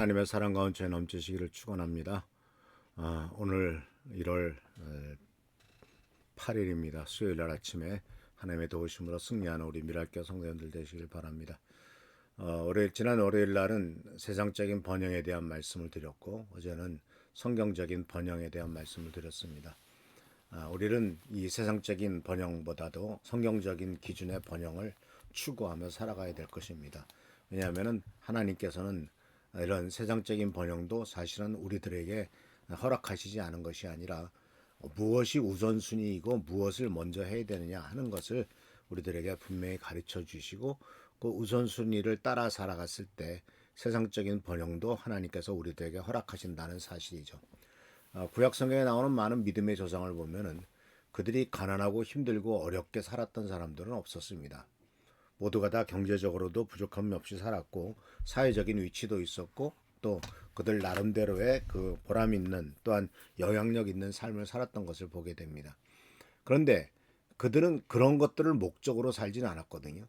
하나님의 사랑과 은총에 넘치시기를 축원합니다. 오늘 1월 8일입니다. 수요일 날 아침에 하나님의 도우심으로 승리하는 우리 미랄교 성도님들 되시길 바랍니다. 지난 월요일 날은 세상적인 번영에 대한 말씀을 드렸고, 어제는 성경적인 번영에 대한 말씀을 드렸습니다. 우리는 이 세상적인 번영보다도 성경적인 기준의 번영을 추구하며 살아가야 될 것입니다. 왜냐하면 하나님께서는 이런 세상적인 번영도 사실은 우리들에게 허락하시지 않은 것이 아니라 무엇이 우선순위이고 무엇을 먼저 해야 되느냐 하는 것을 우리들에게 분명히 가르쳐 주시고, 그 우선순위를 따라 살아갔을 때 세상적인 번영도 하나님께서 우리들에게 허락하신다는 사실이죠. 구약 성경에 나오는 많은 믿음의 조상을 보면은 그들이 가난하고 힘들고 어렵게 살았던 사람들은 없었습니다. 모두가 다 경제적으로도 부족함이 없이 살았고, 사회적인 위치도 있었고, 또 그들 나름대로의 그 보람 있는, 또한 영향력 있는 삶을 살았던 것을 보게 됩니다. 그런데 그들은 그런 것들을 목적으로 살지는 않았거든요.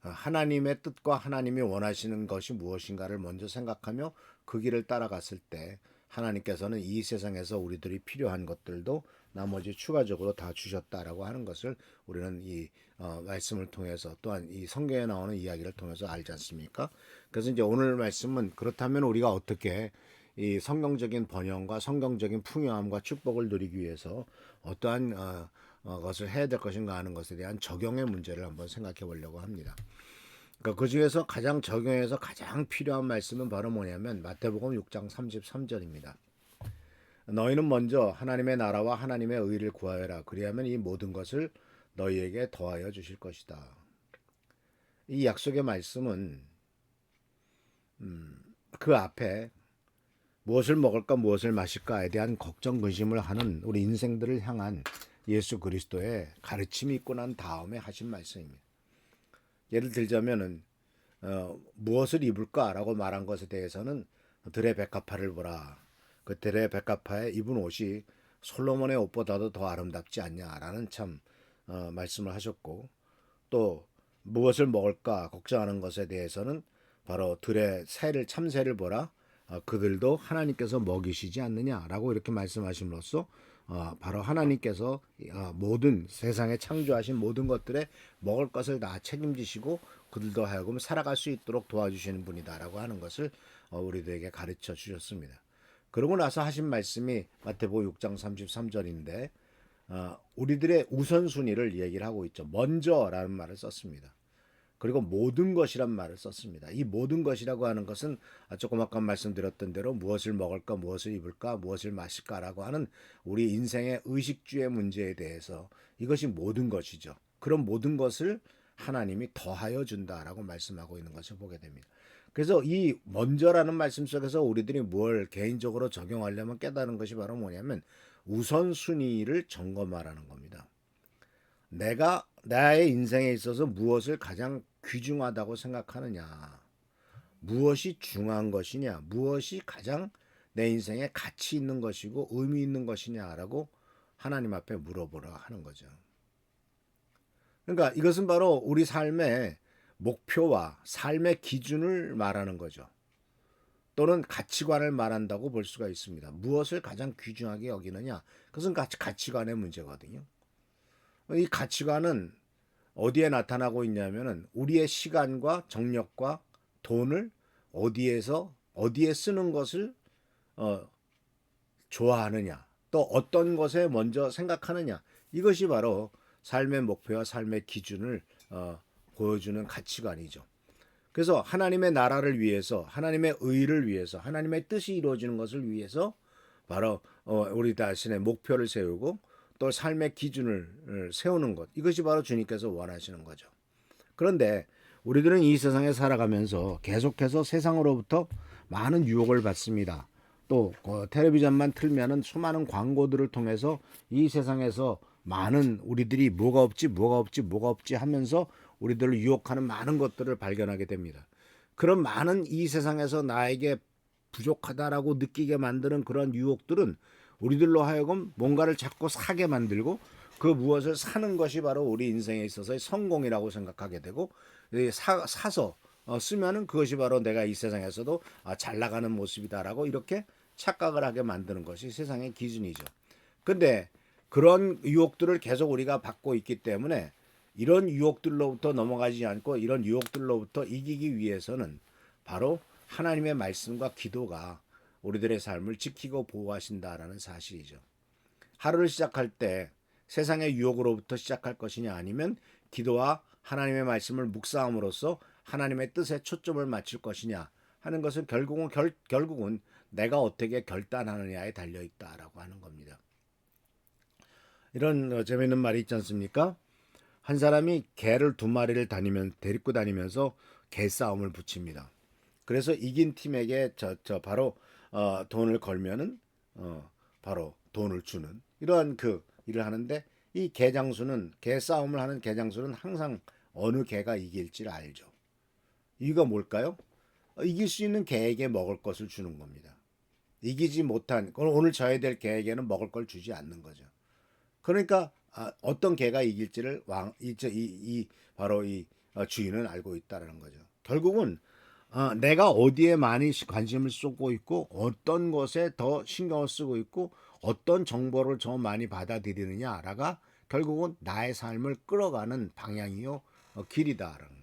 하나님의 뜻과 하나님이 원하시는 것이 무엇인가를 먼저 생각하며 그 길을 따라갔을 때 하나님께서는 이 세상에서 우리들이 필요한 것들도 나머지 추가적으로 다 주셨다라고 하는 것을 우리는 이 말씀을 통해서, 또한 이 성경에 나오는 이야기를 통해서 알지 않습니까? 그래서 이제 오늘 말씀은, 그렇다면 우리가 어떻게 이 성경적인 번영과 성경적인 풍요함과 축복을 누리기 위해서 어떠한 것을 해야 될 것인가 하는 것에 대한 적용의 문제를 한번 생각해 보려고 합니다. 그러니까 그 중에서 가장 적용해서 가장 필요한 말씀은 바로 뭐냐면 마태복음 6장 33절입니다. 너희는 먼저 하나님의 나라와 하나님의 의를 구하여라. 그리하면 이 모든 것을 너희에게 더하여 주실 것이다. 이 약속의 말씀은 그 앞에 무엇을 먹을까 무엇을 마실까에 대한 걱정 근심을 하는 우리 인생들을 향한 예수 그리스도의 가르침이 있고 난 다음에 하신 말씀입니다. 예를 들자면은 무엇을 입을까라고 말한 것에 대해서는 들의 백합화를 보라. 그 들의 백합화에 입은 옷이 솔로몬의 옷보다도 더 아름답지 않냐라는 참 말씀을 하셨고, 또 무엇을 먹을까 걱정하는 것에 대해서는 바로 들의 새를 참새를 보라. 그들도 하나님께서 먹이시지 않느냐라고 이렇게 말씀하심으로써 바로 하나님께서 모든 세상에 창조하신 모든 것들에 먹을 것을 다 책임지시고 그들도 하여금 살아갈 수 있도록 도와주시는 분이다라고 하는 것을 우리들에게 가르쳐 주셨습니다. 그러고 나서 하신 말씀이 마태복음 6장 33절인데 우리들의 우선순위를 얘기를 하고 있죠. 먼저라는 말을 썼습니다. 그리고 모든 것이란 말을 썼습니다. 이 모든 것이라고 하는 것은 조금 아까 말씀드렸던 대로 무엇을 먹을까, 무엇을 입을까, 무엇을 마실까라고 하는 우리 인생의 의식주의 문제에 대해서 이것이 모든 것이죠. 그런 모든 것을 하나님이 더하여 준다라고 말씀하고 있는 것을 보게 됩니다. 그래서 이 먼저라는 말씀 속에서 우리들이 뭘 개인적으로 적용하려면 깨달은 것이 바로 뭐냐면 우선순위를 점검하라는 겁니다. 내가 나의 인생에 있어서 무엇을 가장 귀중하다고 생각하느냐, 무엇이 중요한 것이냐, 무엇이 가장 내 인생에 가치 있는 것이고 의미 있는 것이냐라고 하나님 앞에 물어보라 하는 거죠. 그러니까 이것은 바로 우리 삶의 목표와 삶의 기준을 말하는 거죠. 또는 가치관을 말한다고 볼 수가 있습니다. 무엇을 가장 귀중하게 여기느냐, 그것은 가치관의 문제거든요. 이 가치관은 어디에 나타나고 있냐면은 우리의 시간과 정력과 돈을 어디에 쓰는 것을 좋아하느냐, 또 어떤 것에 먼저 생각하느냐, 이것이 바로 삶의 목표와 삶의 기준을 보여주는 가치관이죠. 그래서 하나님의 나라를 위해서, 하나님의 의를 위해서, 하나님의 뜻이 이루어지는 것을 위해서 바로 우리 자신의 목표를 세우고 또 삶의 기준을 세우는 것, 이것이 바로 주님께서 원하시는 거죠. 그런데 우리들은 이 세상에 살아가면서 계속해서 세상으로부터 많은 유혹을 받습니다. 또 텔레비전만 틀면은 수많은 광고들을 통해서 이 세상에서 많은 우리들이 뭐가 없지 하면서 우리들을 유혹하는 많은 것들을 발견하게 됩니다. 그런 많은 이 세상에서 나에게 부족하다라고 느끼게 만드는 그런 유혹들은 우리들로 하여금 뭔가를 자꾸 사게 만들고, 그 무엇을 사는 것이 바로 우리 인생에 있어서의 성공이라고 생각하게 되고, 사서 쓰면은 그것이 바로 내가 이 세상에서도 잘 나가는 모습이다라고 이렇게 착각을 하게 만드는 것이 세상의 기준이죠. 근데 그런 유혹들을 계속 우리가 받고 있기 때문에 이런 유혹들로부터 넘어가지 않고 이런 유혹들로부터 이기기 위해서는 바로 하나님의 말씀과 기도가 우리들의 삶을 지키고 보호하신다라는 사실이죠. 하루를 시작할 때 세상의 유혹으로부터 시작할 것이냐 아니면 기도와 하나님의 말씀을 묵상함으로써 하나님의 뜻에 초점을 맞출 것이냐 하는 것은 결국은 내가 어떻게 결단하느냐에 달려 있다라고 하는 겁니다. 이런 재미있는 말이 있지 않습니까? 한 사람이 개를 두 마리를 데리고 다니면서 개싸움을 붙입니다. 그래서 이긴 팀에게 바로 돈을 걸면은 바로 돈을 주는 이러한 그 일을 하는데 이 개장수는 개싸움을 하는 개장수는 항상 어느 개가 이길지를 알죠. 이유가 뭘까요? 이길 수 있는 개에게 먹을 것을 주는 겁니다. 이기지 못한 오늘 져야 될 개에게는 먹을 걸 주지 않는 거죠. 그러니까 어떤 개가 이길지를 바로 이 주인은 알고 있다라는 거죠. 결국은 내가 어디에 많이 관심을 쏟고 있고 어떤 것에 더 신경을 쓰고 있고 어떤 정보를 더 많이 받아들이느냐라가 결국은 나의 삶을 끌어가는 방향이요 길이다라는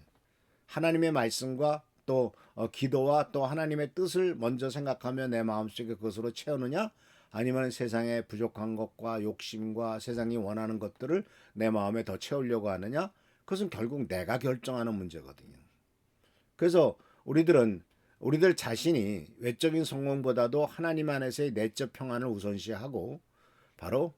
하나님의 말씀과 또 기도와 또 하나님의 뜻을 먼저 생각하며 내 마음속에 그것으로 채우느냐 아니면 세상의 부족한 것과 욕심과 세상이 원하는 것들을 내 마음에 더 채우려고 하느냐 그것은 결국 내가 결정하는 문제거든요. 그래서 우리들 자신이 외적인 성공보다도 하나님 안에서의 내적 평안을 우선시하고 바로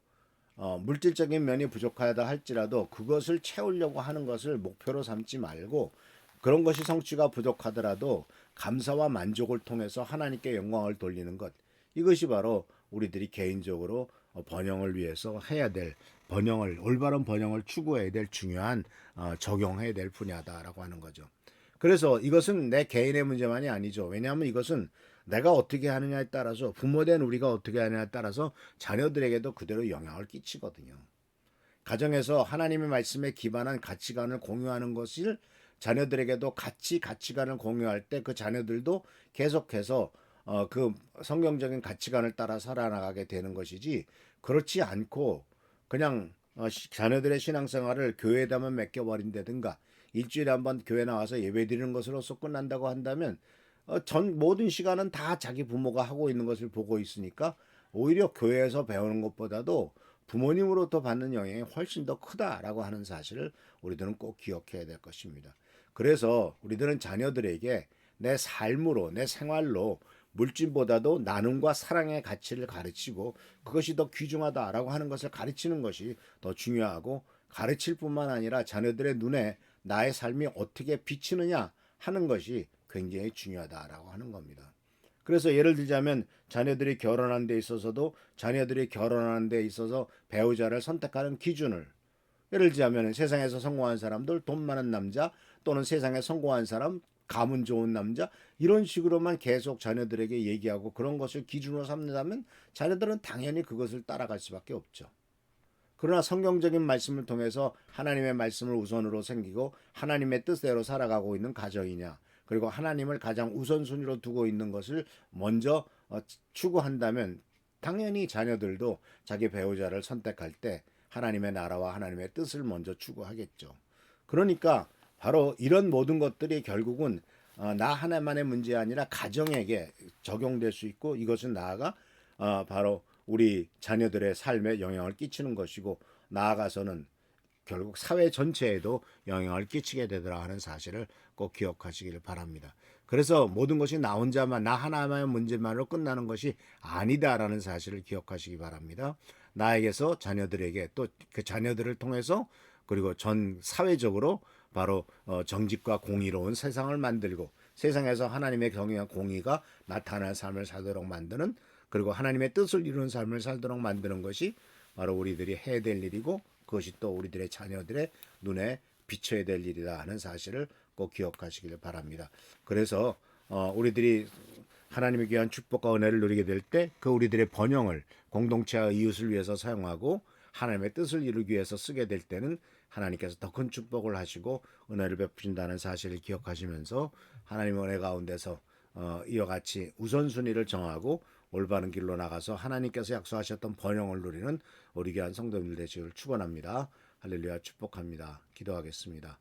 물질적인 면이 부족하다 할지라도 그것을 채우려고 하는 것을 목표로 삼지 말고 그런 것이 성취가 부족하더라도 감사와 만족을 통해서 하나님께 영광을 돌리는 것 이것이 바로 우리들이 개인적으로 번영을 위해서 해야 될 올바른 번영을 추구해야 될 중요한 적용해야 될 분야다라고 하는 거죠. 그래서 이것은 내 개인의 문제만이 아니죠. 왜냐하면 이것은 내가 어떻게 하느냐에 따라서 부모된 우리가 어떻게 하느냐에 따라서 자녀들에게도 그대로 영향을 끼치거든요. 가정에서 하나님의 말씀에 기반한 가치관을 공유하는 것을 자녀들에게도 같이 가치관을 공유할 때 그 자녀들도 계속해서 그 성경적인 가치관을 따라 살아나가게 되는 것이지 그렇지 않고 그냥 자녀들의 신앙생활을 교회에다만 맡겨버린다든가 일주일에 한번 교회 나와서 예배드리는 것으로서 끝난다고 한다면 전 모든 시간은 다 자기 부모가 하고 있는 것을 보고 있으니까 오히려 교회에서 배우는 것보다도 부모님으로부터 받는 영향이 훨씬 더 크다라고 하는 사실을 우리들은 꼭 기억해야 될 것입니다. 그래서 우리들은 자녀들에게 내 삶으로 내 생활로 물질보다도 나눔과 사랑의 가치를 가르치고 그것이 더 귀중하다라고 하는 것을 가르치는 것이 더 중요하고 가르칠 뿐만 아니라 자녀들의 눈에 나의 삶이 어떻게 비치느냐 하는 것이 굉장히 중요하다라고 하는 겁니다. 그래서 예를 들자면 자녀들이 결혼하는 데 있어서도 자녀들이 결혼하는 데 있어서 배우자를 선택하는 기준을 예를 들자면 세상에서 성공한 사람들 돈 많은 남자 또는 세상에 성공한 사람 가문 좋은 남자 이런 식으로만 계속 자녀들에게 얘기하고 그런 것을 기준으로 삼는다면 자녀들은 당연히 그것을 따라갈 수밖에 없죠. 그러나 성경적인 말씀을 통해서 하나님의 말씀을 우선으로 생기고 하나님의 뜻대로 살아가고 있는 가정이냐 그리고 하나님을 가장 우선순위로 두고 있는 것을 먼저 추구한다면 당연히 자녀들도 자기 배우자를 선택할 때 하나님의 나라와 하나님의 뜻을 먼저 추구하겠죠. 그러니까 바로 이런 모든 것들이 결국은 나 하나만의 문제 아니라 가정에게 적용될 수 있고 이것은 나아가 바로 우리 자녀들의 삶에 영향을 끼치는 것이고 나아가서는 결국 사회 전체에도 영향을 끼치게 되더라 하는 사실을 꼭 기억하시기를 바랍니다. 그래서 모든 것이 나 혼자만 나 하나만의 문제만으로 끝나는 것이 아니다라는 사실을 기억하시기 바랍니다. 나에게서 자녀들에게 또 그 자녀들을 통해서 그리고 전 사회적으로 바로 정직과 공의로운 세상을 만들고 세상에서 하나님의 경외와 공의가 나타나는 삶을 살도록 만드는 그리고 하나님의 뜻을 이루는 삶을 살도록 만드는 것이 바로 우리들이 해야 될 일이고 그것이 또 우리들의 자녀들의 눈에 비춰야 될 일이다 하는 사실을 꼭 기억하시길 바랍니다. 그래서 우리들이 하나님의 귀한 축복과 은혜를 누리게 될 때 그 우리들의 번영을 공동체와 이웃을 위해서 사용하고 하나님의 뜻을 이루기 위해서 쓰게 될 때는 하나님께서 더 큰 축복을 하시고 은혜를 베푸신다는 사실을 기억하시면서 하나님의 은혜 가운데서 이와 같이 우선순위를 정하고 올바른 길로 나가서 하나님께서 약속하셨던 번영을 누리는 우리 귀한 성도님들 되시기를 축원합니다. 할렐루야 축복합니다. 기도하겠습니다.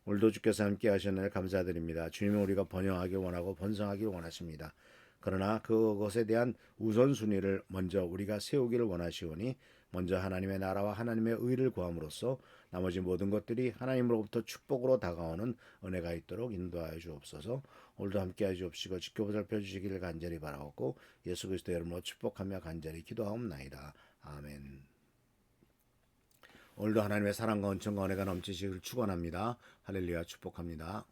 오늘도 주께서 함께 하셨느니 감사드립니다. 주님은 우리가 번영하기 원하고 번성하기 원하십니다. 그러나 그것에 대한 우선순위를 먼저 우리가 세우기를 원하시오니 먼저 하나님의 나라와 하나님의 의를 구함으로써 나머지 모든 것들이 하나님으로부터 축복으로 다가오는 은혜가 있도록 인도하여 주옵소서. 오늘도 함께하여 주옵시고 지켜보살펴 주시기를 간절히 바라옵고 예수 그리스도 이름으로 축복하며 간절히 기도하옵나이다. 아멘. 오늘도 하나님의 사랑과 은총과 은혜가 넘치시기를 축원합니다. 할렐루야 축복합니다.